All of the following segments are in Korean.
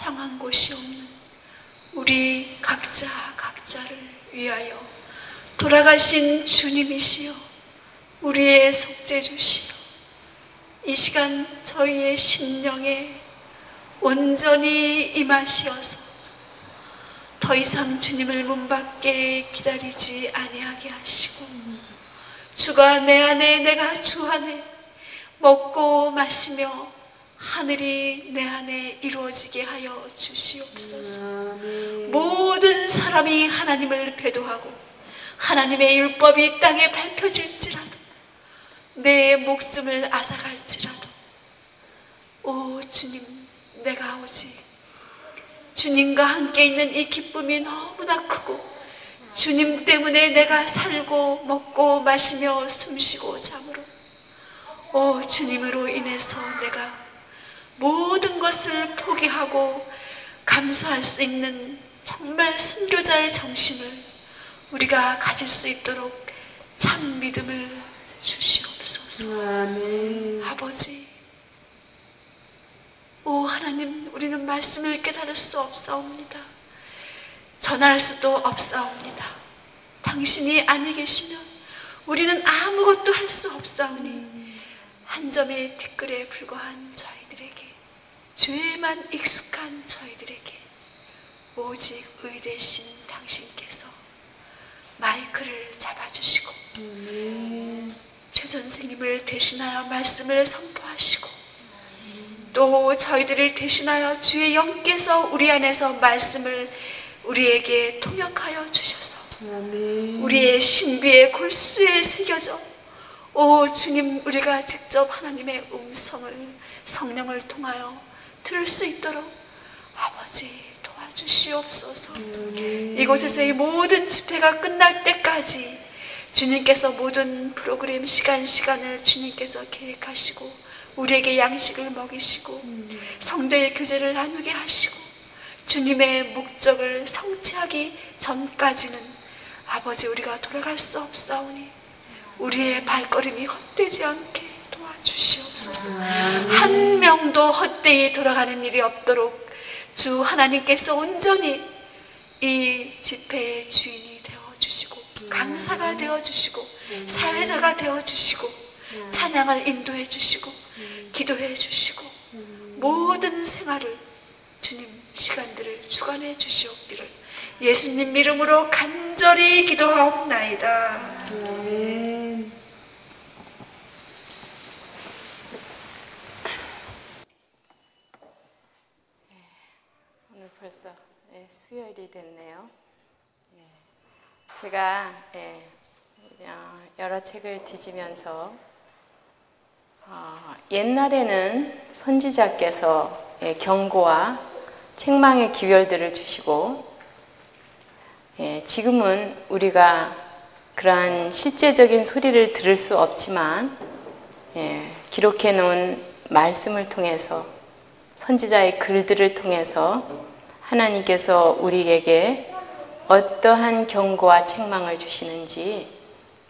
상한 곳이 없는 우리 각자를 위하여 돌아가신 주님이시여, 우리의 속죄주시여, 이 시간 저희의 심령에 온전히 임하시어서 더 이상 주님을 문 밖에 기다리지 아니하게 하시고, 주가 내 안에 내가 주 안에 먹고 마시며 하늘이 내 안에 이루어지게 하여 주시옵소서. 모든 사람이 하나님을 배도하고 하나님의 율법이 땅에 밟혀질지라도, 내 목숨을 앗아갈지라도, 오 주님, 내가 오직 주님과 함께 있는 이 기쁨이 너무나 크고, 주님 때문에 내가 살고 먹고 마시며 숨쉬고 잠으로, 오 주님으로 인해서 내가 모든 것을 포기하고 감수할 수 있는 정말 순교자의 정신을 우리가 가질 수 있도록 참 믿음을 주시옵소서. 아멘. 아버지, 오 하나님, 우리는 말씀을 깨달을 수 없사옵니다. 전할 수도 없사옵니다. 당신이 아니 계시면 우리는 아무것도 할 수 없사오니, 한 점의 티끌에 불과한 저희들에게, 죄에만 익숙한 저희들에게 오직 의되신 당신께서 마이크를 잡아주시고 최 선생님을 대신하여 말씀을 선포하시고, 또 저희들을 대신하여 주의 영께서 우리 안에서 말씀을 우리에게 통역하여 주셔서 우리의 신비의 골수에 새겨져, 오 주님, 우리가 직접 하나님의 음성을 성령을 통하여 들을 수 있도록 아버지 도와주시옵소서. 이곳에서의 모든 집회가 끝날 때까지 주님께서 모든 프로그램 시간을 주님께서 계획하시고 우리에게 양식을 먹이시고 성도의 교제를 나누게 하시고 주님의 목적을 성취하기 전까지는 아버지 우리가 돌아갈 수 없사오니 우리의 발걸음이 헛되지 않게 도와주시옵소서. 한 명도 헛되이 돌아가는 일이 없도록 주 하나님께서 온전히 이 집회의 주인이 되어주시고 강사가 되어주시고 사회자가 되어주시고 찬양을 인도해 주시고 기도해 주시고 모든 생활을 주님 시간들을 주관해 주시옵기를 예수님 이름으로 간절히 기도하옵나이다. 아멘. 오늘 벌써 수요일이 됐네요. 제가 여러 책을 뒤지면서 옛날에는 선지자께서 경고와 책망의 기별들을 주시고 지금은 우리가 그러한 실제적인 소리를 들을 수 없지만 기록해 놓은 말씀을 통해서 선지자의 글들을 통해서 하나님께서 우리에게 어떠한 경고와 책망을 주시는지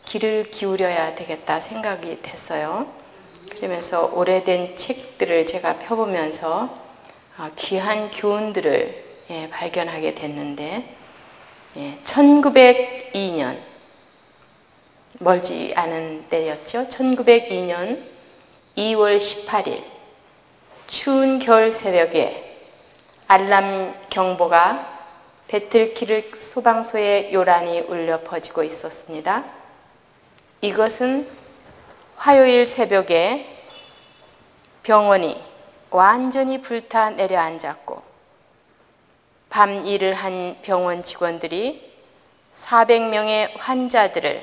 귀를 기울여야 되겠다 생각이 됐어요. 그러면서 오래된 책들을 제가 펴보면서 귀한 교훈들을 발견하게 됐는데 1902년 멀지 않은 때였죠. 1902년 2월 18일 추운 겨울 새벽에 알람 경보가 배틀키르크 소방소에 요란히 울려 퍼지고 있었습니다. 이것은 화요일 새벽에 병원이 완전히 불타 내려앉았고 밤 일을 한 병원 직원들이 400명의 환자들을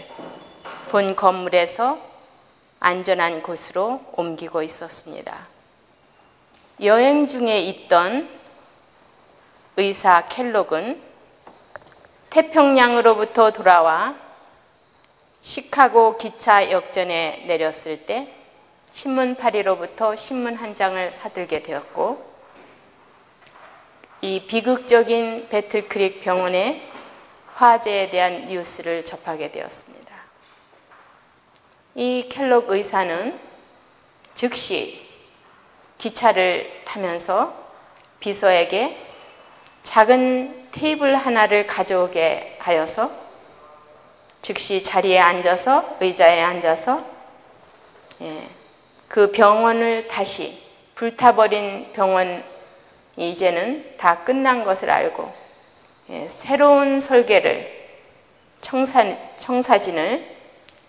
본 건물에서 안전한 곳으로 옮기고 있었습니다. 여행 중에 있던 의사 켈록은 태평양으로부터 돌아와 시카고 기차 역전에 내렸을 때 신문파리로부터 신문 한 장을 사들게 되었고 이 비극적인 배틀크릭 병원의 화재에 대한 뉴스를 접하게 되었습니다. 이 켈록 의사는 즉시 기차를 타면서 비서에게 작은 테이블 하나를 가져오게 하여서 즉시 자리에 앉아서 의자에 앉아서 그 병원을 다시 불타버린 병원이 이제는 다 끝난 것을 알고 새로운 설계를 청사진을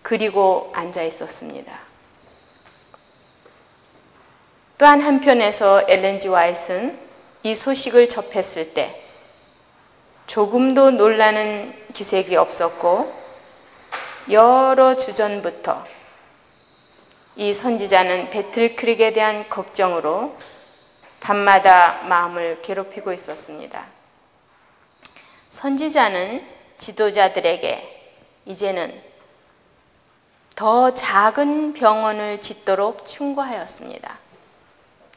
그리고 앉아 있었습니다. 또한 한편에서 엘렌 G. 화이트는 이 소식을 접했을 때 조금도 놀라는 기색이 없었고 여러 주 전부터 이 선지자는 배틀 크릭에 대한 걱정으로 밤마다 마음을 괴롭히고 있었습니다. 선지자는 지도자들에게 이제는 더 작은 병원을 짓도록 충고하였습니다.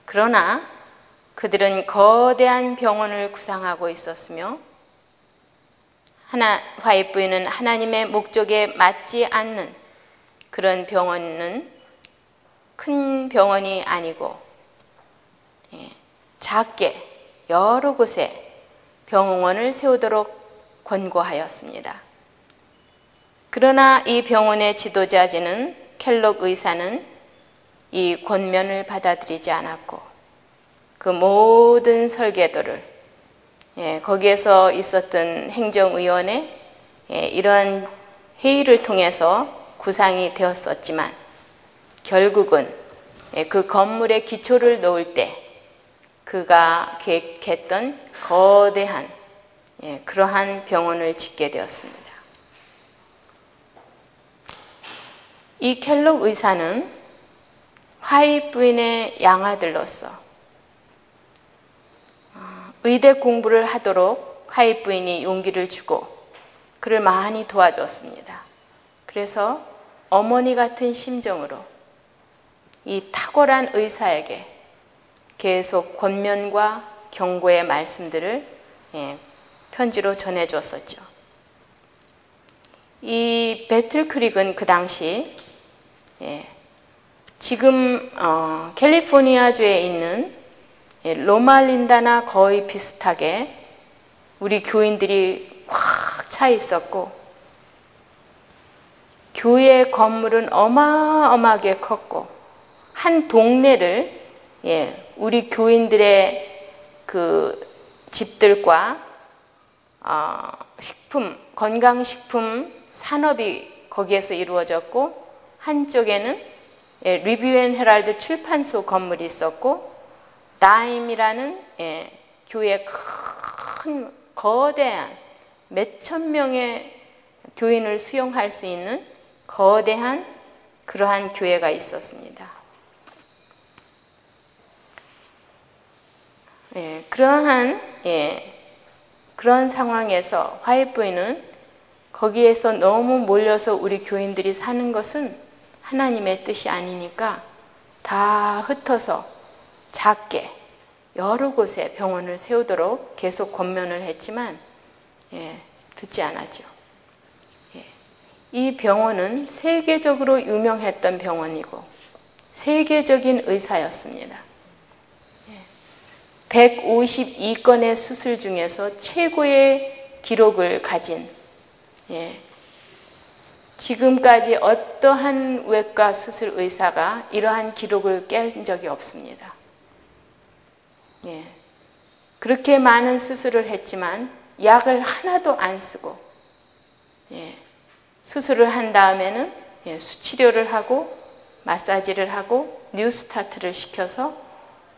그러나 그들은 거대한 병원을 구상하고 있었으며 화이트 부인은 하나님의 목적에 맞지 않는 그런 병원은 큰 병원이 아니고 작게 여러 곳에 병원을 세우도록 권고하였습니다. 그러나 이 병원의 지도자지는 켈록 의사는 이 권면을 받아들이지 않았고 그 모든 설계도를 거기에서 있었던 행정위원회 이러한 회의를 통해서 구상이 되었었지만 결국은 그 건물의 기초를 놓을 때 그가 계획했던 거대한 그러한 병원을 짓게 되었습니다. 이 켈록 의사는 화이트 부인의 양아들로서 의대 공부를 하도록 화이트 부인이 용기를 주고 그를 많이 도와줬습니다. 그래서 어머니 같은 심정으로 이 탁월한 의사에게 계속 권면과 경고의 말씀들을 편지로 전해줬었죠. 이 배틀 크릭은 그 당시 지금 캘리포니아주에 있는 로말린다나 거의 비슷하게 우리 교인들이 꽉 차 있었고 교회 건물은 어마어마하게 컸고 한 동네를 우리 교인들의 그 집들과 식품, 건강식품 산업이 거기에서 이루어졌고 한쪽에는 리뷰 앤 헤럴드 출판소 건물이 있었고 다임이라는 교회 큰 거대한 몇천 명의 교인을 수용할 수 있는 거대한 그러한 교회가 있었습니다. 그런 상황에서 화이트 부인은 거기에서 너무 몰려서 우리 교인들이 사는 것은 하나님의 뜻이 아니니까 다 흩어서 작게 여러 곳에 병원을 세우도록 계속 권면을 했지만 듣지 않았죠. 이 병원은 세계적으로 유명했던 병원이고 세계적인 의사였습니다. 152건의 수술 중에서 최고의 기록을 가진 지금까지 어떠한 외과 수술 의사가 이러한 기록을 깬 적이 없습니다. 그렇게 많은 수술을 했지만 약을 하나도 안 쓰고 수술을 한 다음에는 수치료를 하고 마사지를 하고 뉴스타트를 시켜서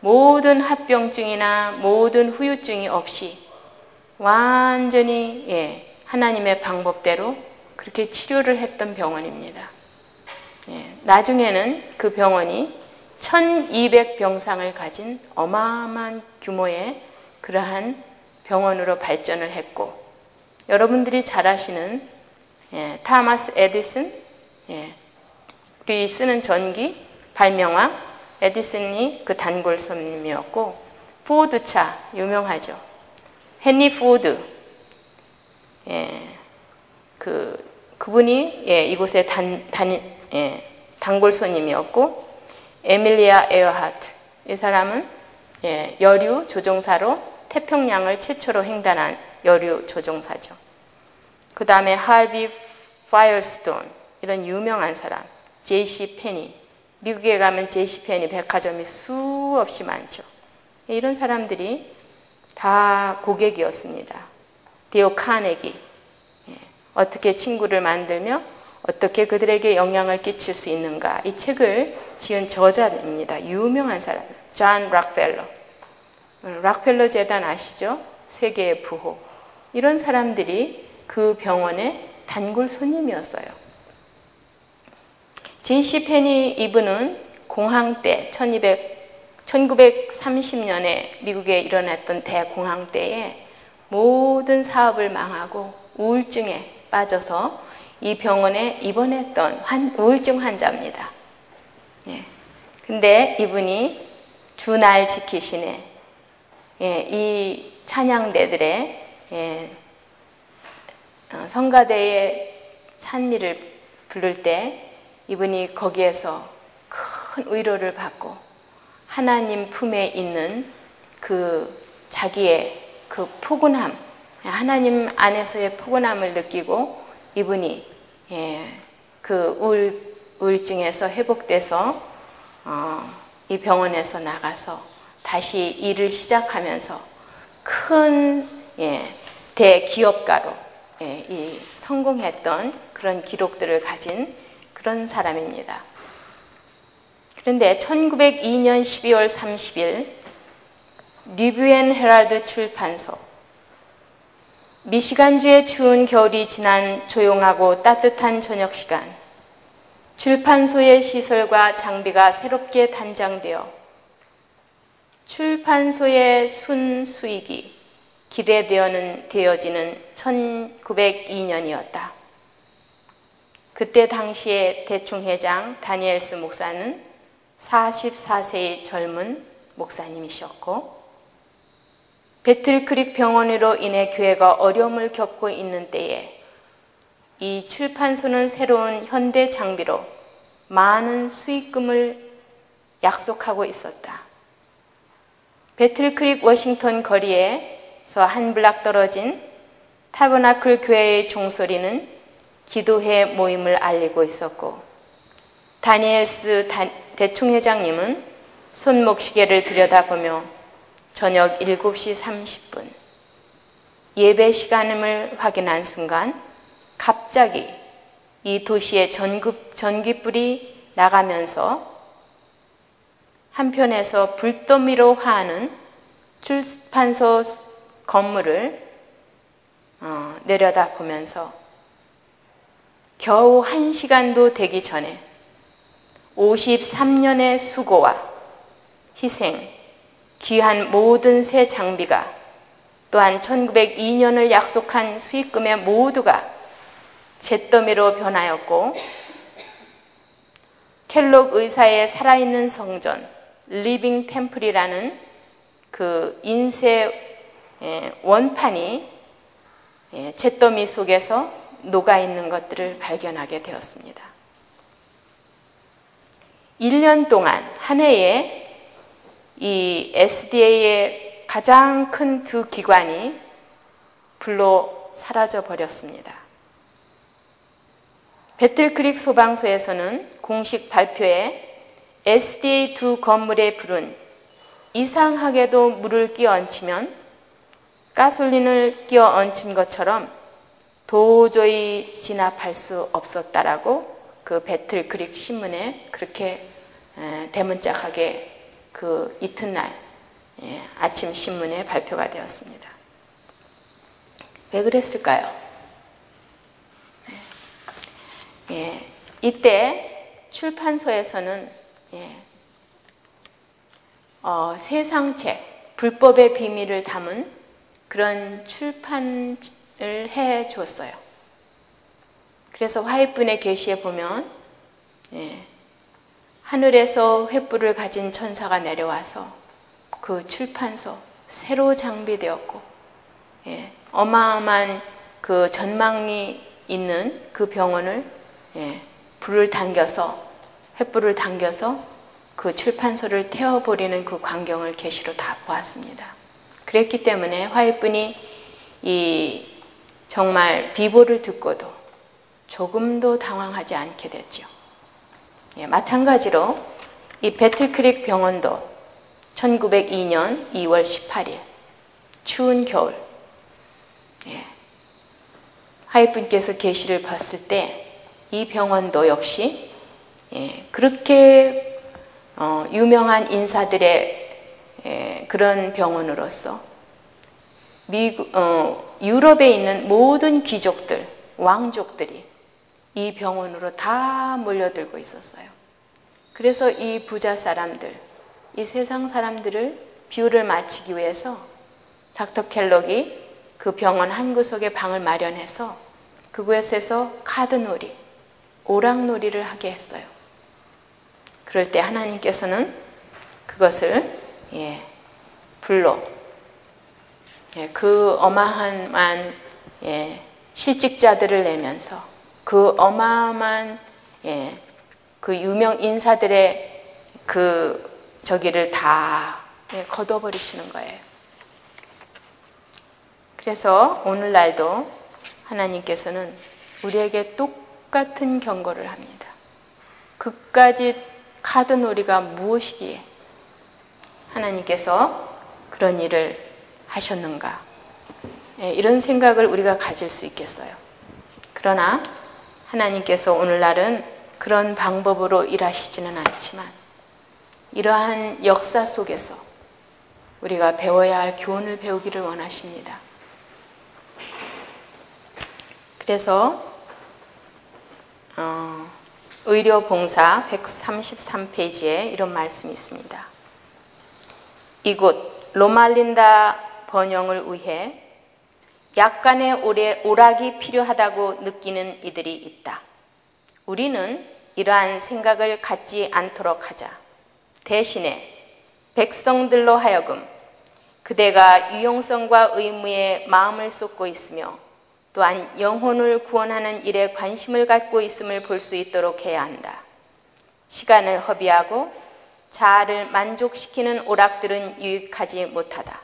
모든 합병증이나 모든 후유증이 없이 완전히 하나님의 방법대로 그렇게 치료를 했던 병원입니다. 나중에는 그 병원이 1200병상을 가진 어마어마한 규모의 그러한 병원으로 발전을 했고 여러분들이 잘 아시는 타마스 에디슨 우리 쓰는 전기 발명왕 에디슨이 그 단골손님이었고 포드차 유명하죠. 헨리 포드 그분이 이곳의 단골 손님이었고 에밀리아 에어하트 이 사람은 여류 조종사로 태평양을 최초로 횡단한 여류 조종사죠. 그 다음에 할비 파이어스톤, 이런 유명한 사람, J.C. 페니, 미국에 가면 J.C. 페니 백화점이 수없이 많죠. 이런 사람들이 다 고객이었습니다. 데오 카네기, 어떻게 친구를 만들며 어떻게 그들에게 영향을 끼칠 수 있는가, 이 책을 지은 저자입니다. 유명한 사람, 존 락펠러. 락펠러 재단 아시죠? 세계의 부호. 이런 사람들이 그 병원의 단골 손님이었어요. J.C. 페니 이분은 공황 때 1930년에 미국에 일어났던 대공황 때에 모든 사업을 망하고 우울증에 빠져서 이 병원에 입원했던 우울증 환자입니다. 근데 이분이 주 날 지키시네. 이 찬양대들의 성가대의 찬미를 부를 때 이분이 거기에서 큰 위로를 받고 하나님 품에 있는 그 자기의 그 포근함, 하나님 안에서의 포근함을 느끼고 이분이 그 우울증에서 회복돼서 이 병원에서 나가서 다시 일을 시작하면서 큰 대기업가로 성공했던 그런 기록들을 가진 그런 사람입니다. 그런데 1902년 12월 30일 리뷰 앤 헤럴드 출판소, 미시간주의 추운 겨울이 지난 조용하고 따뜻한 저녁 시간, 출판소의 시설과 장비가 새롭게 단장되어 출판소의 순수익이 기대되어지는 1902년이었다. 그때 당시의 대충회장 다니엘스 목사는 44세의 젊은 목사님이셨고, 배틀크릭 병원으로 인해 교회가 어려움을 겪고 있는 때에 이 출판소는 새로운 현대 장비로 많은 수익금을 약속하고 있었다. 배틀크릭 워싱턴 거리에서 한 블락 떨어진 타버나클 교회의 종소리는 기도회 모임을 알리고 있었고, 다니엘스 대총회장님은 손목시계를 들여다보며 저녁 7시 30분 예배 시간임을 확인한 순간 갑자기 이 도시에 전기불이 나가면서 한편에서 불더미로 화하는 출판소 건물을 내려다보면서 겨우 1시간도 되기 전에 53년의 수고와 희생, 귀한 모든 새 장비가, 또한 1902년을 약속한 수익금의 모두가 잿더미로 변하였고, 켈록 의사의 살아있는 성전, 리빙 템플이라는 그 인쇄 원판이 잿더미 속에서 녹아있는 것들을 발견하게 되었습니다. 1년 동안 한 해에 이 SDA의 가장 큰 두 기관이 불로 사라져 버렸습니다. 배틀크릭 소방서에서는 공식 발표에 SDA 두 건물의 불은 이상하게도 물을 끼어 얹히면 가솔린을 끼어 얹힌 것처럼 도저히 진압할 수 없었다라고 그 배틀크릭 신문에 그렇게 대문짝하게 그 이튿날 아침 신문에 발표가 되었습니다. 왜 그랬을까요? 이때 출판소에서는 세상책, 불법의 비밀을 담은 그런 출판을 해 주었어요. 그래서 화해분의 계시에 보면 하늘에서 횃불을 가진 천사가 내려와서 그 출판소 새로 장비되었고, 어마어마한 그 전망이 있는 그 병원을 불을 당겨서, 횃불을 당겨서 그 출판소를 태워버리는 그 광경을 계시로 다 보았습니다. 그랬기 때문에 화이트분이 이 정말 비보를 듣고도 조금도 당황하지 않게 됐죠. 예, 마찬가지로 이 배틀크릭 병원도 1902년 2월 18일 추운 겨울, 예, 화이트분께서 계시를 봤을 때 이 병원도 역시, 예, 그렇게 유명한 인사들의 그런 병원으로서 유럽에 있는 모든 귀족들, 왕족들이 이 병원으로 다 몰려들고 있었어요. 그래서 이 부자 사람들, 이 세상 사람들을 비유를 마치기 위해서 닥터 켈록이 그 병원 한 구석에 방을 마련해서 그곳에서 카드놀이, 오락놀이를 하게 했어요. 그럴 때 하나님께서는 그것을, 예, 불로, 예, 그 어마어마한, 예, 실직자들을 내면서 그 어마어마한, 예, 그 유명 인사들의 저기를 다, 예, 걷어버리시는 거예요. 그래서 오늘날도 하나님께서는 우리에게 똑같은 경고를 합니다. 그까지 카드놀이가 무엇이기에 하나님께서 그런 일을 하셨는가, 예, 이런 생각을 우리가 가질 수 있겠어요. 그러나 하나님께서 오늘날은 그런 방법으로 일하시지는 않지만 이러한 역사 속에서 우리가 배워야 할 교훈을 배우기를 원하십니다. 그래서 의료봉사 133페이지에 이런 말씀이 있습니다. 이곳 로말린다 번영을 위해 약간의 오락이 필요하다고 느끼는 이들이 있다. 우리는 이러한 생각을 갖지 않도록 하자. 대신에 백성들로 하여금 그대가 유용성과 의무에 마음을 쏟고 있으며 또한 영혼을 구원하는 일에 관심을 갖고 있음을 볼 수 있도록 해야 한다. 시간을 허비하고 자아를 만족시키는 오락들은 유익하지 못하다.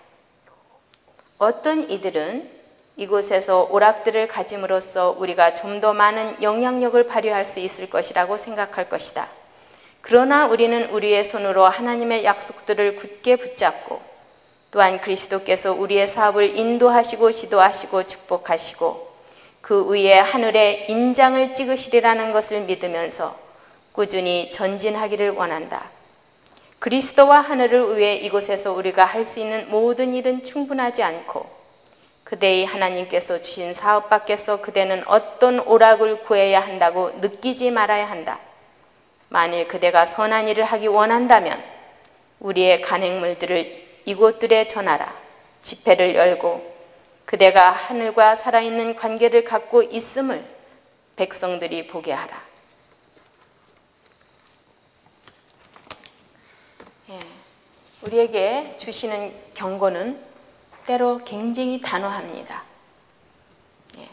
어떤 이들은 이곳에서 오락들을 가짐으로써 우리가 좀 더 많은 영향력을 발휘할 수 있을 것이라고 생각할 것이다. 그러나 우리는 우리의 손으로 하나님의 약속들을 굳게 붙잡고 또한 그리스도께서 우리의 사업을 인도하시고 지도하시고 축복하시고 그 위에 하늘에 인장을 찍으시리라는 것을 믿으면서 꾸준히 전진하기를 원한다. 그리스도와 하늘을 위해 이곳에서 우리가 할 수 있는 모든 일은 충분하지 않고 그대의 하나님께서 주신 사업 밖에서 그대는 어떤 오락을 구해야 한다고 느끼지 말아야 한다. 만일 그대가 선한 일을 하기 원한다면 우리의 간행물들을 이곳들에 전하라. 집회를 열고 그대가 하늘과 살아있는 관계를 갖고 있음을 백성들이 보게 하라. 예, 우리에게 주시는 경고는 때로 굉장히 단호합니다. 예,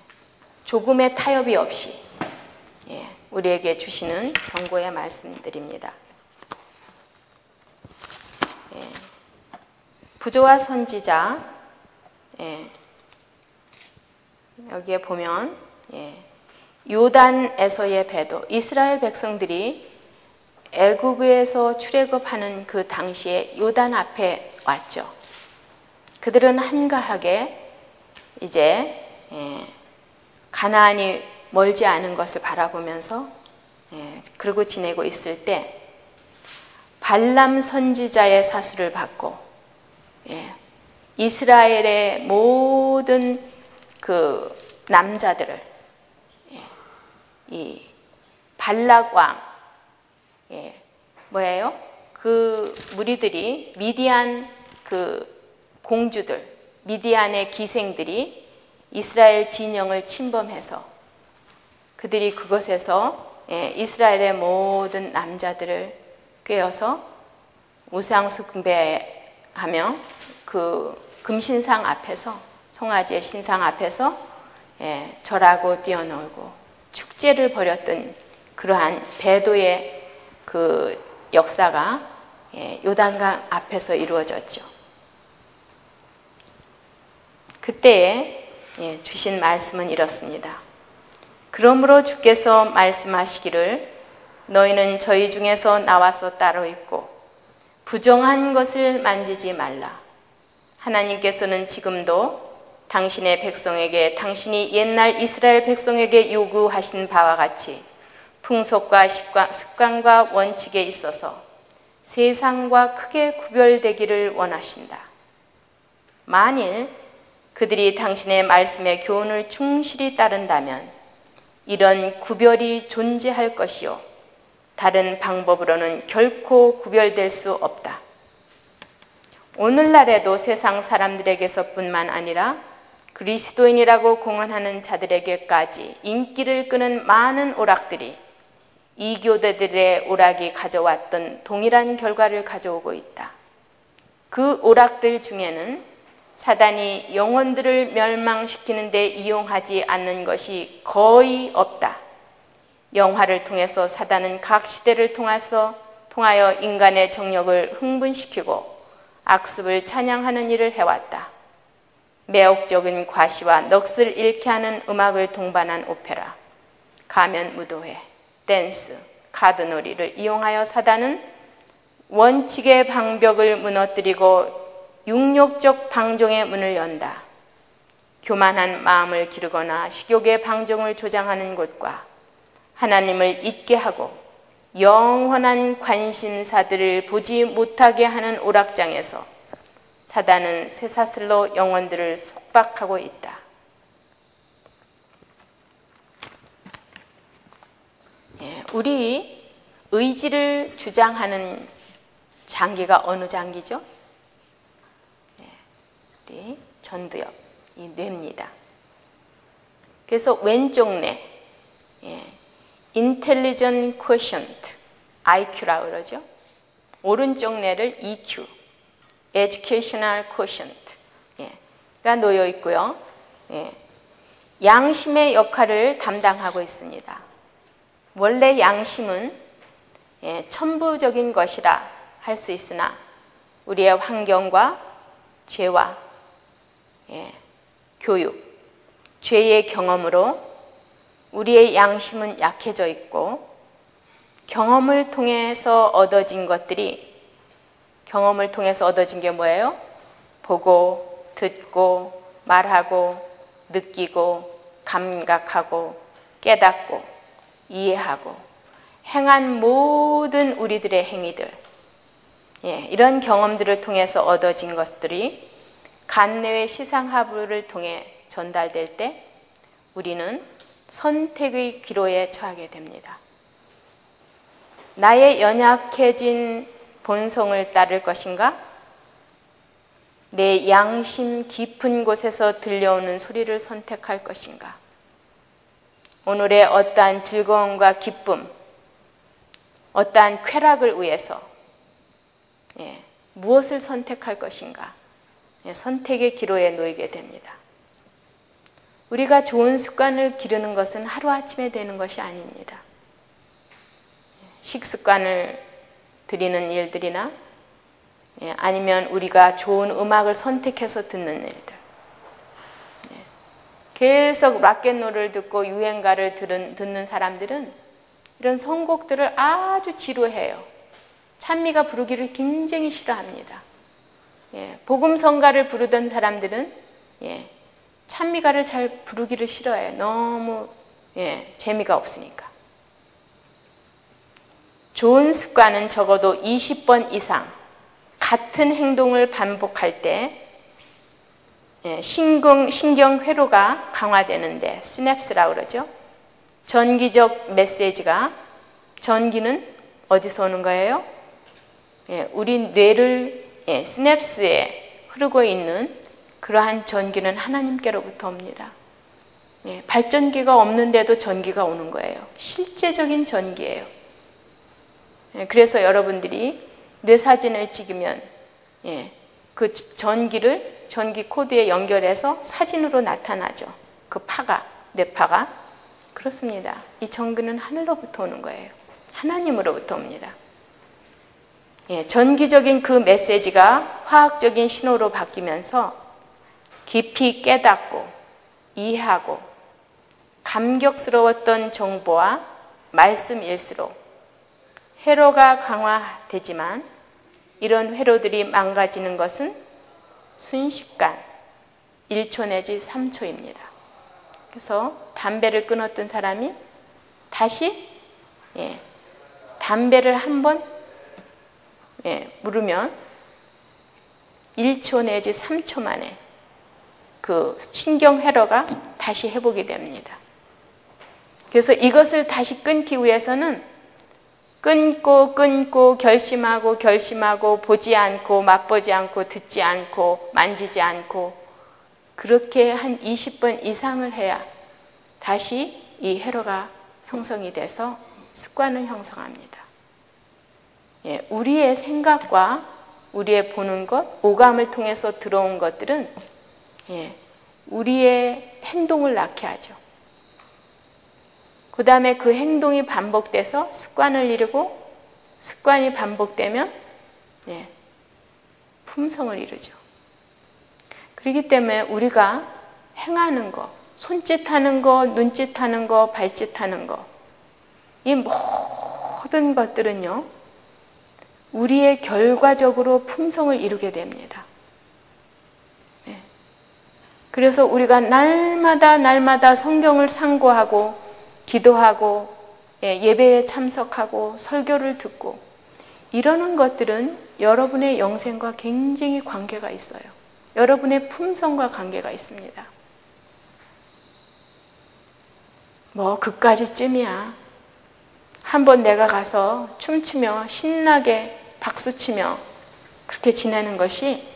조금의 타협이 없이, 예, 우리에게 주시는 경고의 말씀드립니다. 예, 부조와 선지자, 예, 여기에 보면, 예, 요단에서의 배도, 이스라엘 백성들이 애굽에서 출애굽하는 그 당시에 요단 앞에 왔죠. 그들은 한가하게 이제, 예, 가나안이 멀지 않은 것을 바라보면서, 예, 그러고 지내고 있을 때 발람 선지자의 사수를 받고, 예, 이스라엘의 모든 그 남자들을, 예, 이 발락 왕, 예, 뭐예요? 그 무리들이 미디안 그 공주들, 미디안의 기생들이 이스라엘 진영을 침범해서 그들이 그것에서, 예, 이스라엘의 모든 남자들을 꿰어서 우상 숭배하며 그 금신상 앞에서, 송아지의 신상 앞에서, 예, 절하고 뛰어놀고 축제를 벌였던 그러한 배도의 그 역사가 요단강 앞에서 이루어졌죠. 그때에 주신 말씀은 이렇습니다. 그러므로 주께서 말씀하시기를 너희는 저희 중에서 나와서 따로 있고 부정한 것을 만지지 말라. 하나님께서는 지금도 당신의 백성에게 당신이 옛날 이스라엘 백성에게 요구하신 바와 같이 풍속과 습관과 원칙에 있어서 세상과 크게 구별되기를 원하신다. 만일 그들이 당신의 말씀의 교훈을 충실히 따른다면 이런 구별이 존재할 것이요 다른 방법으로는 결코 구별될 수 없다. 오늘날에도 세상 사람들에게서뿐만 아니라 그리스도인이라고 공언하는 자들에게까지 인기를 끄는 많은 오락들이 이교대들의 오락이 가져왔던 동일한 결과를 가져오고 있다. 그 오락들 중에는 사단이 영혼들을 멸망시키는 데 이용하지 않는 것이 거의 없다. 영화를 통해서 사단은 각 시대를 통하여 인간의 정력을 흥분시키고 악습을 찬양하는 일을 해왔다. 매혹적인 과시와 넋을 잃게 하는 음악을 동반한 오페라, 가면 무도회, 댄스, 카드놀이를 이용하여 사단은 원칙의 방벽을 무너뜨리고 육욕적 방종의 문을 연다. 교만한 마음을 기르거나 식욕의 방종을 조장하는 곳과 하나님을 잊게 하고 영원한 관심사들을 보지 못하게 하는 오락장에서 사단은 쇠사슬로 영혼들을 속박하고 있다. 우리 의지를 주장하는 장기가 어느 장기죠? 우리 전두엽, 이 뇌입니다. 그래서 왼쪽 뇌, Intelligent Quotient, IQ라고 그러죠. 오른쪽 뇌를 EQ, Educational Quotient,가 놓여 있고요. 양심의 역할을 담당하고 있습니다. 원래 양심은 천부적인 것이라 할 수 있으나 우리의 환경과 죄와 교육, 죄의 경험으로 우리의 양심은 약해져 있고 경험을 통해서 얻어진 것들이 경험을 통해서 얻어진 게 뭐예요? 보고, 듣고, 말하고, 느끼고, 감각하고, 깨닫고, 이해하고 행한 모든 우리들의 행위들, 이런 경험들을 통해서 얻어진 것들이 간뇌의 시상하부를 통해 전달될 때 우리는 선택의 기로에 처하게 됩니다. 나의 연약해진 본성을 따를 것인가? 내 양심 깊은 곳에서 들려오는 소리를 선택할 것인가? 오늘의 어떠한 즐거움과 기쁨, 어떠한 쾌락을 위해서 무엇을 선택할 것인가? 선택의 기로에 놓이게 됩니다. 우리가 좋은 습관을 기르는 것은 하루아침에 되는 것이 아닙니다. 식습관을 들이는 일들이나 아니면 우리가 좋은 음악을 선택해서 듣는 일들, 계속 락앤롤을 듣고 유행가를 듣는 사람들은 이런 선곡들을 아주 지루해요. 찬미가 부르기를 굉장히 싫어합니다. 복음성가를 부르던 사람들은 찬미가를 잘 부르기를 싫어해요. 너무 재미가 없으니까. 좋은 습관은 적어도 20번 이상 같은 행동을 반복할 때 신경 회로가 강화되는데 시냅스라고 그러죠. 전기적 메시지가, 전기는 어디서 오는 거예요? 우리 뇌를 시냅스에 흐르고 있는 그러한 전기는 하나님께로부터 옵니다. 발전기가 없는데도 전기가 오는 거예요. 실제적인 전기예요. 그래서 여러분들이 뇌사진을 찍으면 그 전기 코드에 연결해서 사진으로 나타나죠. 그 파가, 뇌파가. 그렇습니다. 이 전기는 하늘로부터 오는 거예요. 하나님으로부터 옵니다. 전기적인 그 메시지가 화학적인 신호로 바뀌면서 깊이 깨닫고 이해하고 감격스러웠던 정보와 말씀일수록 회로가 강화되지만 이런 회로들이 망가지는 것은 순식간 1초 내지 3초입니다. 그래서 담배를 끊었던 사람이 다시 담배를 한번 물으면 1초 내지 3초 만에 그 신경 회로가 다시 회복이 됩니다. 그래서 이것을 다시 끊기 위해서는 끊고 결심하고 보지 않고 맛보지 않고 듣지 않고 만지지 않고 그렇게 한 20번 이상을 해야 다시 이 회로가 형성이 돼서 습관을 형성합니다. 우리의 생각과 우리의 보는 것, 오감을 통해서 들어온 것들은 우리의 행동을 낳게 하죠. 그 다음에 그 행동이 반복돼서 습관을 이루고 습관이 반복되면 품성을 이루죠. 그렇기 때문에 우리가 행하는 거, 손짓하는 거, 눈짓하는 거, 발짓하는 거, 이 모든 것들은요, 우리의 결과적으로 품성을 이루게 됩니다. 그래서 우리가 날마다 성경을 상고하고 기도하고 예배에 참석하고 설교를 듣고 이러는 것들은 여러분의 영생과 굉장히 관계가 있어요. 여러분의 품성과 관계가 있습니다. 그까지쯤이야. 한번 내가 가서 춤추며 신나게 박수치며 그렇게 지내는 것이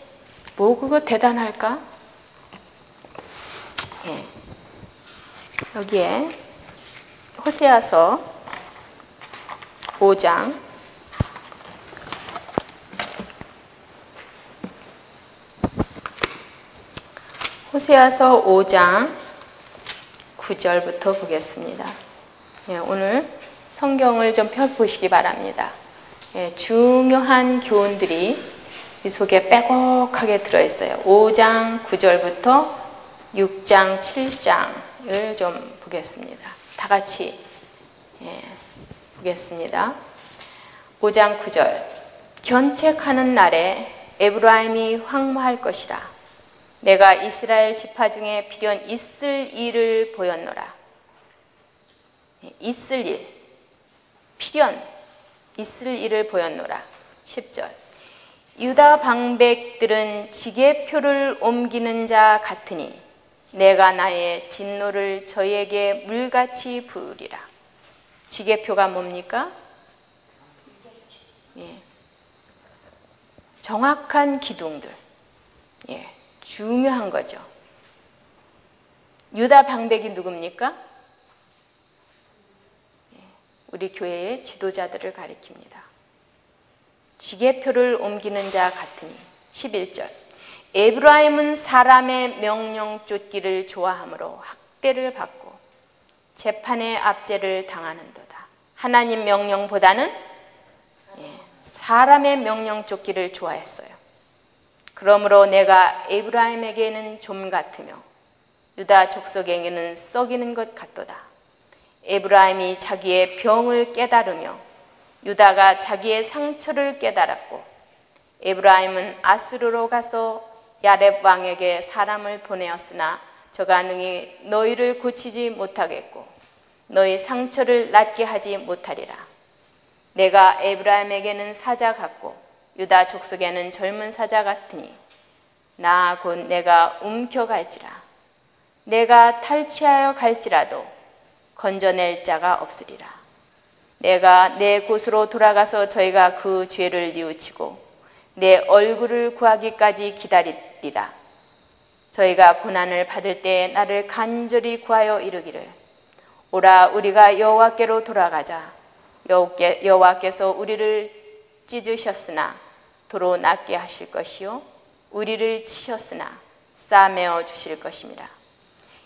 그거 대단할까? 여기에 호세아서 5장 호세아서 5장 9절부터 보겠습니다. 오늘 성경을 좀 펴보시기 바랍니다. 중요한 교훈들이 이 속에 빼곡하게 들어있어요. 5장 9절부터 6장 7장을 좀 보겠습니다. 다 같이 보겠습니다. 5장 9절 견책하는 날에 에브라임이 황무할 것이라. 내가 이스라엘 지파 중에 필연 있을 일을 보였노라. 있을 일, 필연 있을 일을 보였노라. 10절 유다 방백들은 지게표를 옮기는 자 같으니 내가 나의 진노를 저희에게 물같이 부으리라. 지게표가 뭡니까? 정확한 기둥들. 중요한 거죠. 유다 방백이 누굽니까? 우리 교회의 지도자들을 가리킵니다. 지게표를 옮기는 자 같으니. 11절 에브라임은 사람의 명령 쫓기를 좋아하므로 학대를 받고 재판의 압제를 당하는도다. 하나님 명령보다는 사람의 명령 쫓기를 좋아했어요. 그러므로 내가 에브라임에게는 좀 같으며 유다 족속에게는 썩이는 것 같도다. 에브라임이 자기의 병을 깨달으며 유다가 자기의 상처를 깨달았고 에브라임은 아수르로 가서 야렙 왕에게 사람을 보내었으나 저가 능히 너희를 고치지 못하겠고 너희 상처를 낫게 하지 못하리라. 내가 에브라임에게는 사자 같고 유다 족속에는 젊은 사자 같으니 나 곧 내가 움켜갈지라. 내가 탈취하여 갈지라도 건져낼 자가 없으리라. 내가 내 곳으로 돌아가서 저희가 그 죄를 뉘우치고 내 얼굴을 구하기까지 기다리리라. 저희가 고난을 받을 때에 나를 간절히 구하여 이르기를 오라 우리가 여호와께로 돌아가자. 여호와께서 우리를 찢으셨으나 도로 낫게 하실 것이요 우리를 치셨으나 싸매어 주실 것임이라.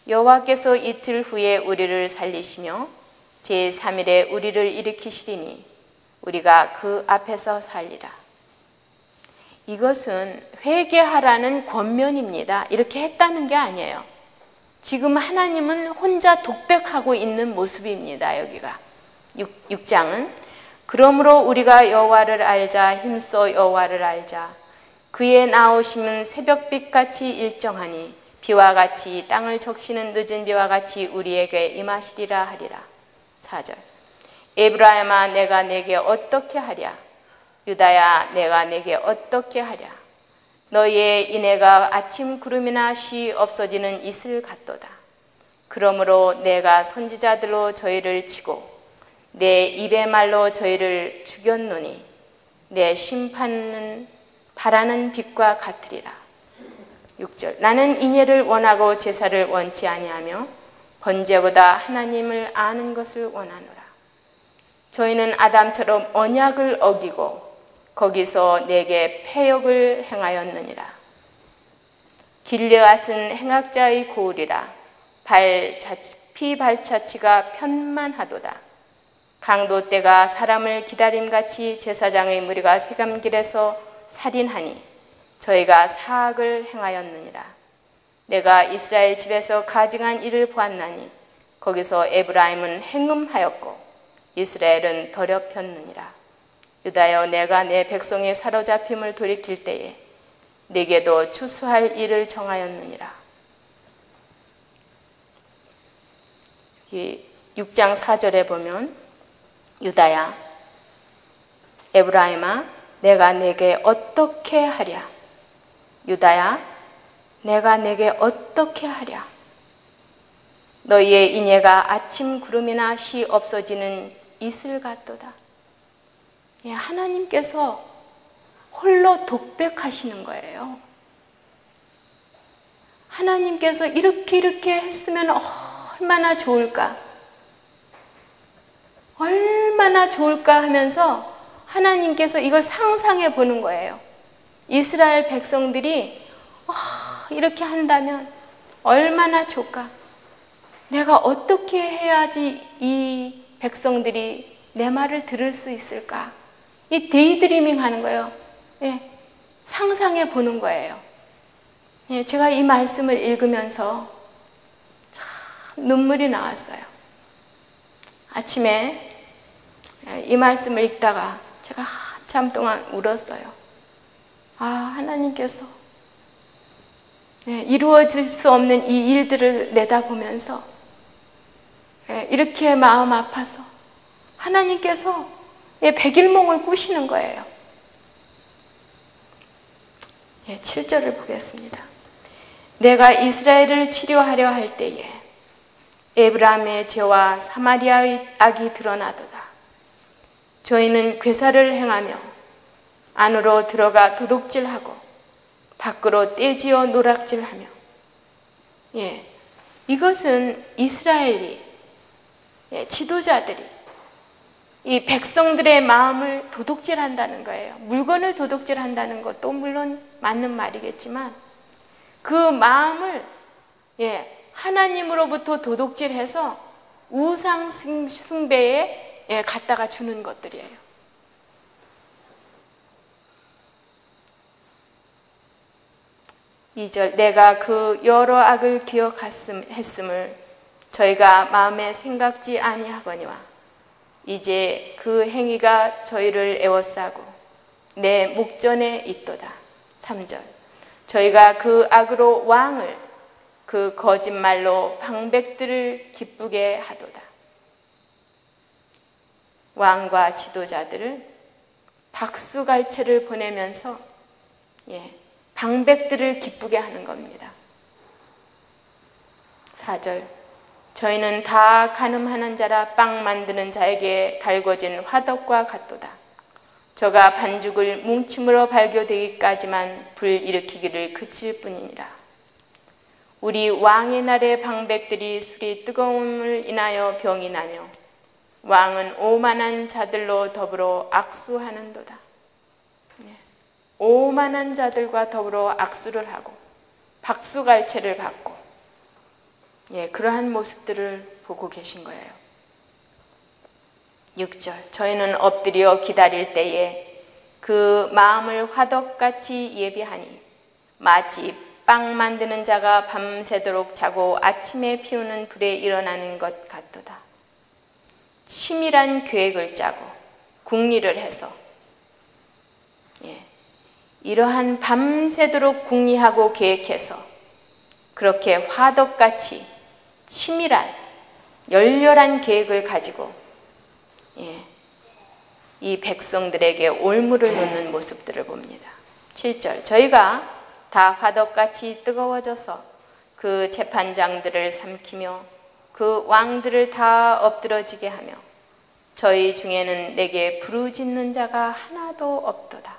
여호와께서 이틀 후에 우리를 살리시며 제3일에 우리를 일으키시리니 우리가 그 앞에서 살리라. 이것은 회개하라는 권면입니다. 이렇게 했다는 게 아니에요. 지금 하나님은 혼자 독백하고 있는 모습입니다. 여기가 6장은 그러므로 우리가 여호와를 알자 힘써 여호와를 알자 그의 나오심은 새벽빛같이 일정하니 비와 같이 땅을 적시는 늦은 비와 같이 우리에게 임하시리라 하리라. 4절 에브라임아 내가 내게 어떻게 하랴 유다야 내가 내게 어떻게 하랴 너희의 인애가 아침 구름이나 쉬 없어지는 이슬 같도다. 그러므로 내가 선지자들로 저희를 치고 내 입의 말로 저희를 죽였노니 내 심판은 바라는 빛과 같으리라. 6절 나는 인애를 원하고 제사를 원치 아니하며 번제보다 하나님을 아는 것을 원하노라. 저희는 아담처럼 언약을 어기고 거기서 내게 패역을 행하였느니라. 길르앗은 행악자의 고을이라 피 발자취가 편만하도다. 강도 때가 사람을 기다림같이 제사장의 무리가 세감길에서 살인하니 저희가 사악을 행하였느니라. 내가 이스라엘 집에서 가증한 일을 보았나니 거기서 에브라임은 행음하였고 이스라엘은 더럽혔느니라. 유다여 내가 내 백성의 사로잡힘을 돌이킬 때에 네게도 추수할 일을 정하였느니라. 6장 4절에 보면 유다야 에브라임아 내가 내게 어떻게 하랴 유다야 내가 내게 어떻게 하랴 너희의 인애가 아침 구름이나 쉬 없어지는 이슬 같도다. 하나님께서 홀로 독백하시는 거예요. 하나님께서 이렇게 했으면 얼마나 좋을까? 얼마나 좋을까 하면서 하나님께서 이걸 상상해 보는 거예요. 이스라엘 백성들이 이렇게 한다면 얼마나 좋을까? 내가 어떻게 해야지 이 백성들이 내 말을 들을 수 있을까? 이 데이드리밍 하는 거예요. 상상해 보는 거예요. 제가 이 말씀을 읽으면서 참 눈물이 나왔어요. 아침에 이 말씀을 읽다가 제가 한참 동안 울었어요. 하나님께서 이루어질 수 없는 이 일들을 내다보면서 이렇게 마음 아파서 하나님께서 백일몽을 꾸시는 거예요. 7절을 보겠습니다. 내가 이스라엘을 치료하려 할 때에 에브라임의 죄와 사마리아의 악이 드러나도다. 저희는 괴사를 행하며 안으로 들어가 도둑질하고 밖으로 떼지어 노락질하며 이것은 이스라엘이 지도자들이 이 백성들의 마음을 도둑질한다는 거예요. 물건을 도둑질한다는 것도 물론 맞는 말이겠지만 그 마음을 하나님으로부터 도둑질해서 우상 숭배에 갖다가 주는 것들이에요. 내가 그 여러 악을 기억했음을 저희가 마음에 생각지 아니하거니와 이제 그 행위가 저희를 애워싸고 내 목전에 있도다. 3절 저희가 그 악으로 왕을 그 거짓말로 방백들을 기쁘게 하도다. 왕과 지도자들을 박수갈채를 보내면서 방백들을 기쁘게 하는 겁니다. 4절 저희는 다 간음하는 자라 빵 만드는 자에게 달궈진 화덕과 같도다. 저가 반죽을 뭉침으로 발교되기까지만 불 일으키기를 그칠 뿐이니라. 우리 왕의 날의 방백들이 술이 뜨거움을 인하여 병이 나며 왕은 오만한 자들로 더불어 악수하는도다. 오만한 자들과 더불어 악수를 하고 박수갈채를 받고 그러한 모습들을 보고 계신 거예요. 6절 저희는 엎드려 기다릴 때에 그 마음을 화덕같이 예비하니 마치 빵 만드는 자가 밤새도록 자고 아침에 피우는 불에 일어나는 것 같도다. 치밀한 계획을 짜고 궁리를 해서 이러한 밤새도록 궁리하고 계획해서 그렇게 화덕같이 치밀한 열렬한 계획을 가지고 이 백성들에게 올무를 놓는 모습들을 봅니다. 7절 저희가 다 화덕같이 뜨거워져서 그 재판장들을 삼키며 그 왕들을 다 엎드러지게 하며 저희 중에는 내게 부르짖는 자가 하나도 없도다.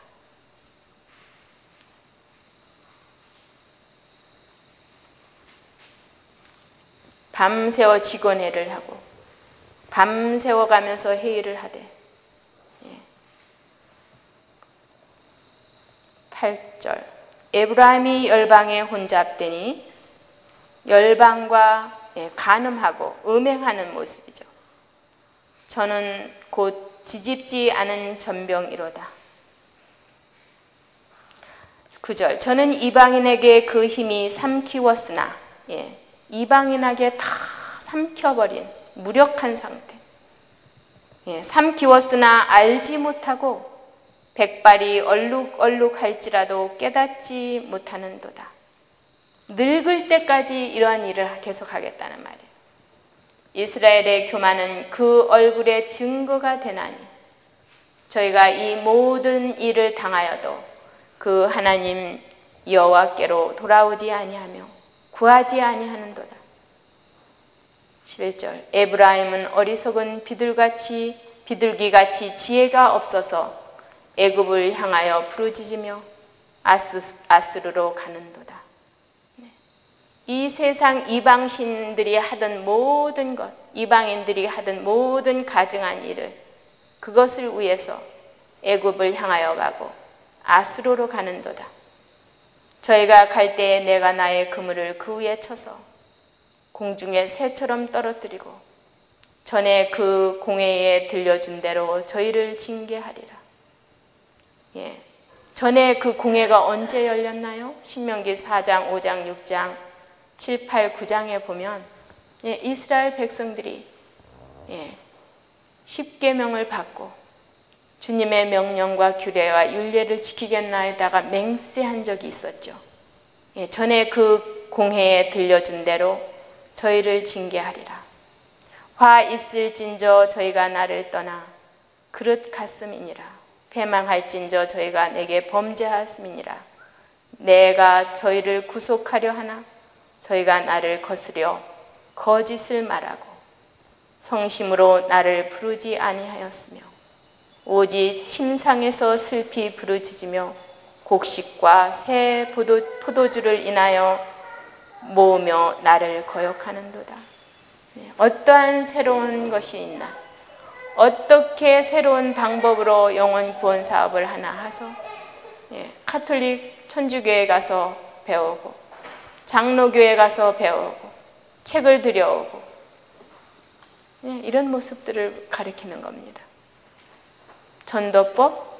밤새워 직원회를 하고 밤새워 가면서 회의를 하되 8절 에브라임이 열방에 혼잡되니 열방과 간음하고 음행하는 모습이죠. 저는 곧 지집지 않은 전병이로다. 9절 저는 이방인에게 그 힘이 삼키웠으나 이방인에게 다 삼켜버린 무력한 상태. 삼키웠으나 알지 못하고 백발이 얼룩얼룩할지라도 깨닫지 못하는도다. 늙을 때까지 이러한 일을 계속하겠다는 말이에요. 이스라엘의 교만은 그 얼굴에 증거가 되나니 저희가 이 모든 일을 당하여도 그 하나님 여호와께로 돌아오지 아니하며 구하지 아니하는도다. 11절 에브라임은 어리석은 비둘기같이 지혜가 없어서 애굽을 향하여 부르짖으며 아수르로 가는도다. 이 세상 이방신들이 하던 모든 것, 이방인들이 하던 모든 가증한 일을 그것을 위해서 애굽을 향하여 가고 아수르로 가는도다. 저희가 갈 때에 내가 나의 그물을 그 위에 쳐서 공중에 새처럼 떨어뜨리고 전에 그 공회에 들려준 대로 저희를 징계하리라. 전에 그 공회가 언제 열렸나요? 신명기 4장, 5장, 6장, 7, 8, 9장에 보면 이스라엘 백성들이 10계명을 받고 주님의 명령과 규례와 율례를 지키겠나이다가 맹세한 적이 있었죠. 전에 그 공회에 들려준 대로 저희를 징계하리라. 화 있을진저 저희가 나를 떠나 그릇 같음이니라. 패망할진저 저희가 내게 범죄하였음이니라. 내가 저희를 구속하려 하나 저희가 나를 거스려 거짓을 말하고 성심으로 나를 부르지 아니하였으며 오직 침상에서 슬피 부르짖으며 곡식과 새 포도주를 인하여 모으며 나를 거역하는도다. 어떠한 새로운 것이 있나? 어떻게 새로운 방법으로 영혼 구원 사업을 하나 하서 카톨릭 천주교에 가서 배우고 장로교에 가서 배우고 책을 들여오고 이런 모습들을 가리키는 겁니다. 전도법,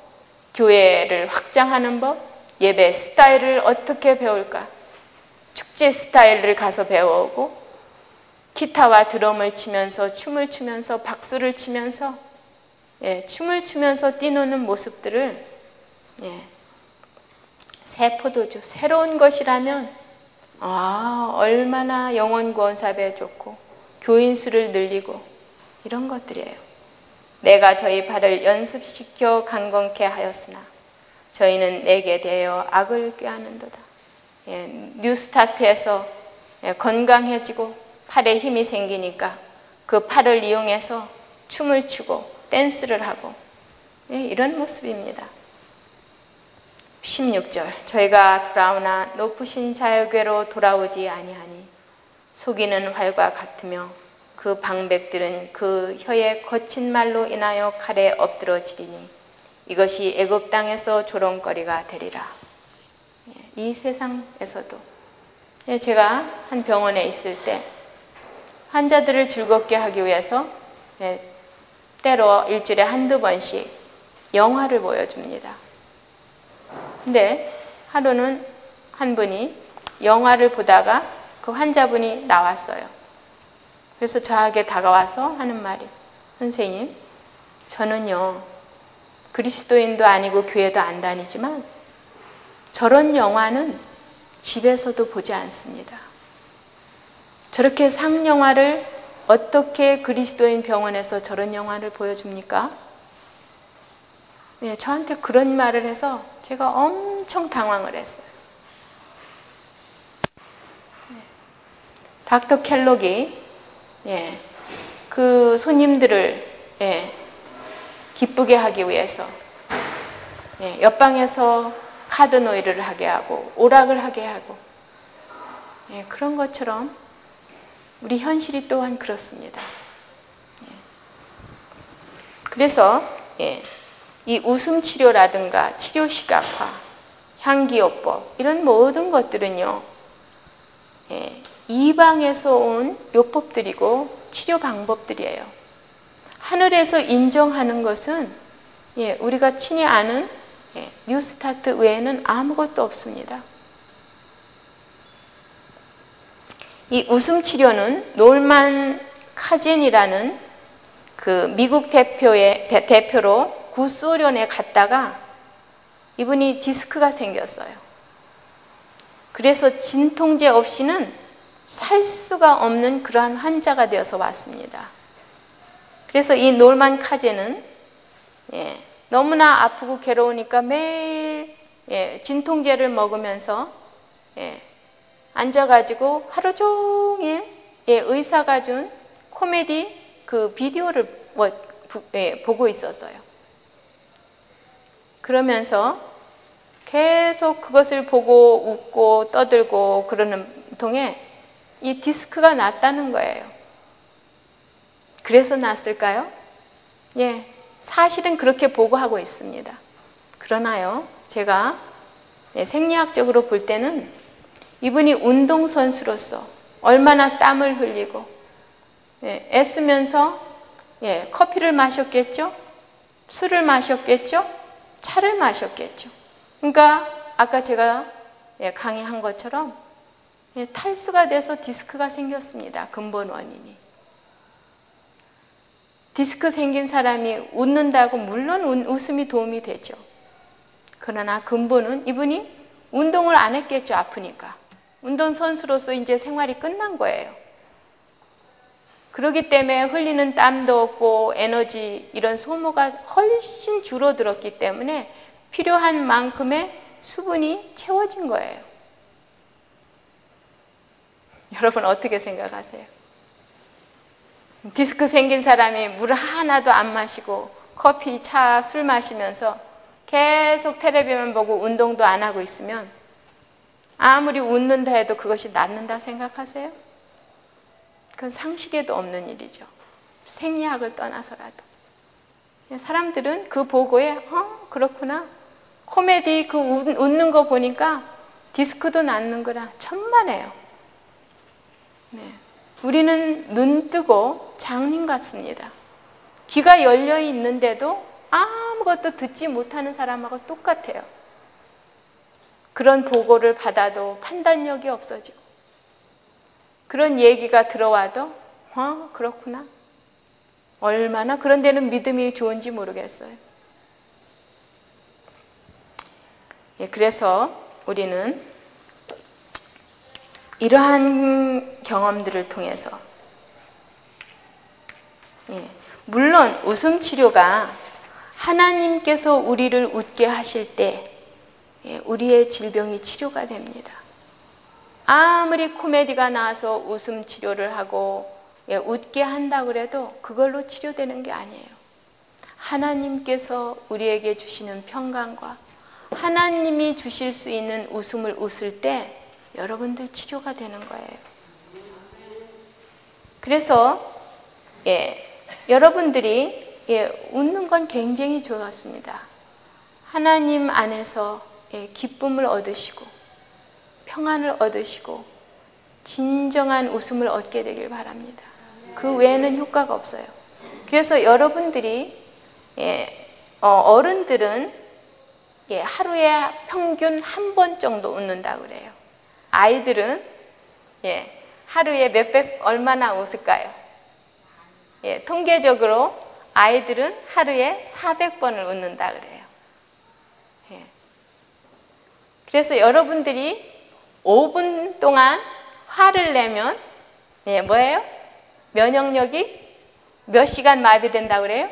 교회를 확장하는 법, 예배 스타일을 어떻게 배울까? 축제 스타일을 가서 배워오고 기타와 드럼을 치면서 춤을 추면서 박수를 치면서 춤을 추면서 뛰노는 모습들을 새 포도주, 새로운 것이라면 얼마나 영혼 구원 사업에 좋고 교인 수를 늘리고 이런 것들이에요. 내가 저희 발을 연습시켜 강건케 하였으나 저희는 내게 대하여 악을 꾀하는도다. 뉴스타트에서 건강해지고 팔에 힘이 생기니까 그 팔을 이용해서 춤을 추고 댄스를 하고 이런 모습입니다. 16절 저희가 돌아오나 높으신 자유궤로 돌아오지 아니하니 속이는 활과 같으며 그 방백들은 그 혀의 거친 말로 인하여 칼에 엎드러지리니 이것이 애굽 땅에서 조롱거리가 되리라. 이 세상에서도 제가 한 병원에 있을 때 환자들을 즐겁게 하기 위해서 때로 일주일에 한두 번씩 영화를 보여줍니다. 근데 하루는 한 분이 영화를 보다가 그 환자분이 나왔어요. 그래서 저에게 다가와서 하는 말이, 선생님, 저는요 그리스도인도 아니고 교회도 안 다니지만 저런 영화는 집에서도 보지 않습니다. 저렇게 상영화를 어떻게 그리스도인 병원에서 저런 영화를 보여줍니까? 네, 저한테 그런 말을 해서 제가 엄청 당황을 했어요. 네. 닥터 켈록이 그 손님들을 기쁘게 하기 위해서 옆방에서 카드 놀이를 하게 하고 오락을 하게 하고 그런 것처럼 우리 현실이 또한 그렇습니다. 그래서 이 웃음 치료라든가 치료 시각화, 향기요법 이런 모든 것들은요 이방에서 온 요법들이고 치료 방법들이에요. 하늘에서 인정하는 것은 우리가 친히 아는 뉴스타트 외에는 아무것도 없습니다. 이 웃음 치료는 놀만 카젠이라는 그 미국 대표로 구소련에 갔다가 이분이 디스크가 생겼어요. 그래서 진통제 없이는 살 수가 없는 그러한 환자가 되어서 왔습니다. 그래서 이 놀만 카젠은 너무나 아프고 괴로우니까 매일 진통제를 먹으면서 앉아가지고 하루 종일 의사가 준 코미디 그 비디오를 보고 있었어요. 그러면서 계속 그것을 보고 웃고 떠들고 그러는 통에 이 디스크가 났다는 거예요. 그래서 났을까요? 사실은 그렇게 보고하고 있습니다. 그러나요, 제가 생리학적으로 볼 때는 이분이 운동선수로서 얼마나 땀을 흘리고 애쓰면서 커피를 마셨겠죠? 술을 마셨겠죠? 차를 마셨겠죠? 그러니까 아까 제가 강의한 것처럼 탈수가 돼서 디스크가 생겼습니다. 근본 원인이. 디스크 생긴 사람이 웃는다고 물론 웃음이 도움이 되죠. 그러나 근본은 이분이 운동을 안 했겠죠. 아프니까. 운동선수로서 이제 생활이 끝난 거예요. 그렇기 때문에 흘리는 땀도 없고 에너지 이런 소모가 훨씬 줄어들었기 때문에 필요한 만큼의 수분이 채워진 거예요. 여러분 어떻게 생각하세요? 디스크 생긴 사람이 물 하나도 안 마시고 커피, 차, 술 마시면서 계속 텔레비만 보고 운동도 안 하고 있으면 아무리 웃는다 해도 그것이 낫는다 생각하세요? 그건 상식에도 없는 일이죠. 생리학을 떠나서라도. 사람들은 그 보고에 그렇구나. 코미디 그 웃는 거 보니까 디스크도 낫는구나. 천만에요. 우리는 눈 뜨고 장님 같습니다. 귀가 열려 있는데도 아무것도 듣지 못하는 사람하고 똑같아요. 그런 보고를 받아도 판단력이 없어지고 그런 얘기가 들어와도 그렇구나. 얼마나 그런 데는 믿음이 좋은지 모르겠어요. 그래서 우리는 이러한 경험들을 통해서 물론 웃음 치료가 하나님께서 우리를 웃게 하실 때 우리의 질병이 치료가 됩니다. 아무리 코미디가 나와서 웃음 치료를 하고 웃게 한다고 해도 그걸로 치료되는 게 아니에요. 하나님께서 우리에게 주시는 평강과 하나님이 주실 수 있는 웃음을 웃을 때 여러분들 치료가 되는 거예요. 그래서 여러분들이 웃는 건 굉장히 좋았습니다. 하나님 안에서 기쁨을 얻으시고 평안을 얻으시고 진정한 웃음을 얻게 되길 바랍니다. 그 외에는 효과가 없어요. 그래서 여러분들이 어른들은 하루에 평균 한 번 정도 웃는다고 그래요. 아이들은 하루에 얼마나 웃을까요? 통계적으로 아이들은 하루에 400번을 웃는다 그래요. 그래서 여러분들이 5분 동안 화를 내면 뭐예요? 면역력이 몇 시간 마비된다고 그래요?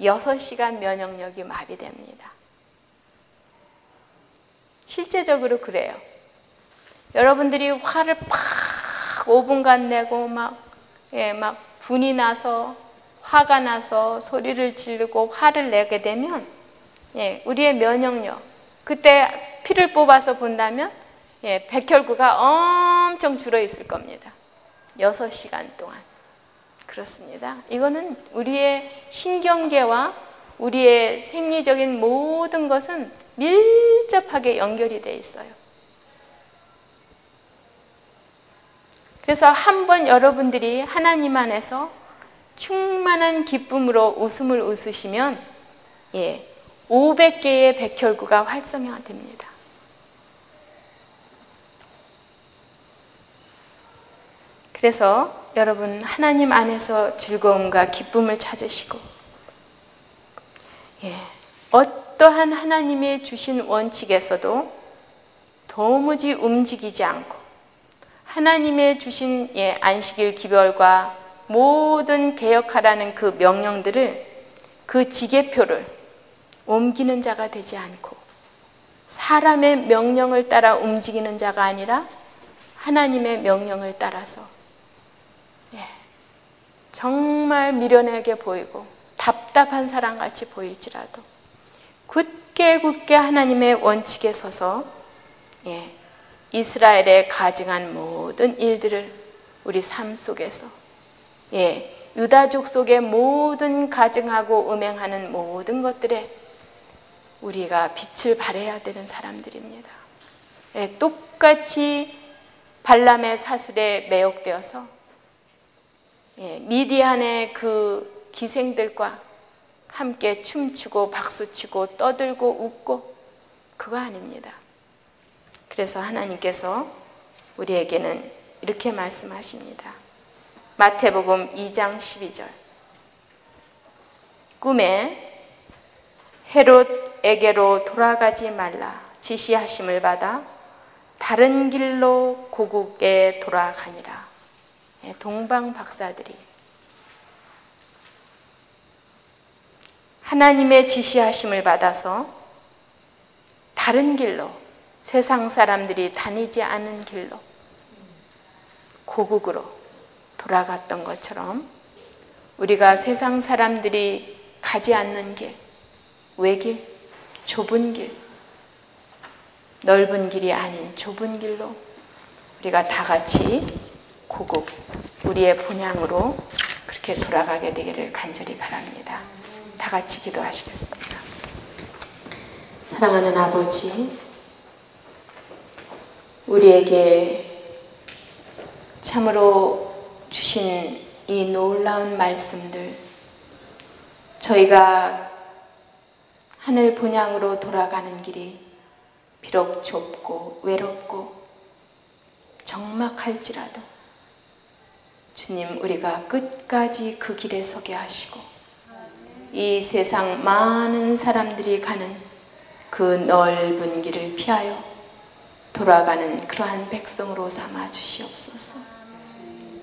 6시간 면역력이 마비됩니다. 실제적으로 그래요. 여러분들이 화를 팍 5분간 내고 막 분이 나서 화가 나서 소리를 지르고 화를 내게 되면 우리의 면역력, 그때 피를 뽑아서 본다면 백혈구가 엄청 줄어 있을 겁니다. 6시간 동안. 그렇습니다. 이거는 우리의 신경계와 우리의 생리적인 모든 것은 밀접하게 연결이 되어 있어요. 그래서 한번 여러분들이 하나님 안에서 충만한 기쁨으로 웃음을 웃으시면 500개의 백혈구가 활성화됩니다. 그래서 여러분 하나님 안에서 즐거움과 기쁨을 찾으시고 어떠한 하나님의 주신 원칙에서도 도무지 움직이지 않고 하나님의 주신 안식일 기별과 모든 개혁하라는 그 명령들을, 그 지계표를 옮기는 자가 되지 않고 사람의 명령을 따라 움직이는 자가 아니라 하나님의 명령을 따라서 정말 미련하게 보이고 답답한 사람같이 보일지라도 굳게 하나님의 원칙에 서서 이스라엘에 가증한 모든 일들을 우리 삶 속에서 유다족 속의 모든 가증하고 음행하는 모든 것들에 우리가 빛을 발해야 되는 사람들입니다. 똑같이 발람의 사술에 매혹되어서 미디안의 그 기생들과 함께 춤추고 박수치고 떠들고 웃고 그거 아닙니다. 그래서 하나님께서 우리에게는 이렇게 말씀하십니다. 마태복음 2장 12절. 꿈에 헤롯에게로 돌아가지 말라 지시하심을 받아 다른 길로 고국에 돌아가니라. 동방 박사들이 하나님의 지시하심을 받아서 다른 길로, 세상 사람들이 다니지 않은 길로 고국으로 돌아갔던 것처럼 우리가 세상 사람들이 가지 않는 길, 외길, 좁은 길, 넓은 길이 아닌 좁은 길로 우리가 다 같이 고국, 우리의 본향으로 그렇게 돌아가게 되기를 간절히 바랍니다. 다 같이 기도하시겠습니다. 사랑하는 아버지, 우리에게 참으로 주신 이 놀라운 말씀들, 저희가 하늘 본향으로 돌아가는 길이 비록 좁고 외롭고 적막할지라도 주님, 우리가 끝까지 그 길에 서게 하시고 이 세상 많은 사람들이 가는 그 넓은 길을 피하여 돌아가는 그러한 백성으로 삼아 주시옵소서.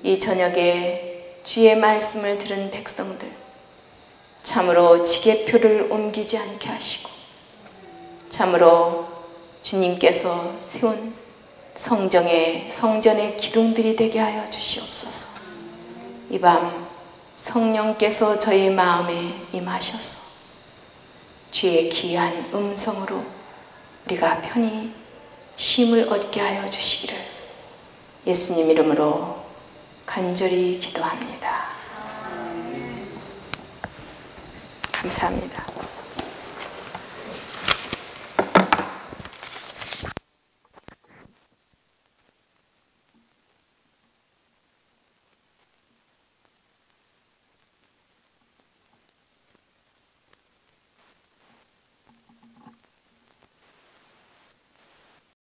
이 저녁에 주의 말씀을 들은 백성들 참으로 지계표를 옮기지 않게 하시고 참으로 주님께서 세운 성전의 기둥들이 되게 하여 주시옵소서. 이 밤 성령께서 저희 마음에 임하셔서 주의 귀한 음성으로 우리가 편히 쉼을 얻게 하여 주시기를 예수님 이름으로 간절히 기도합니다. 감사합니다.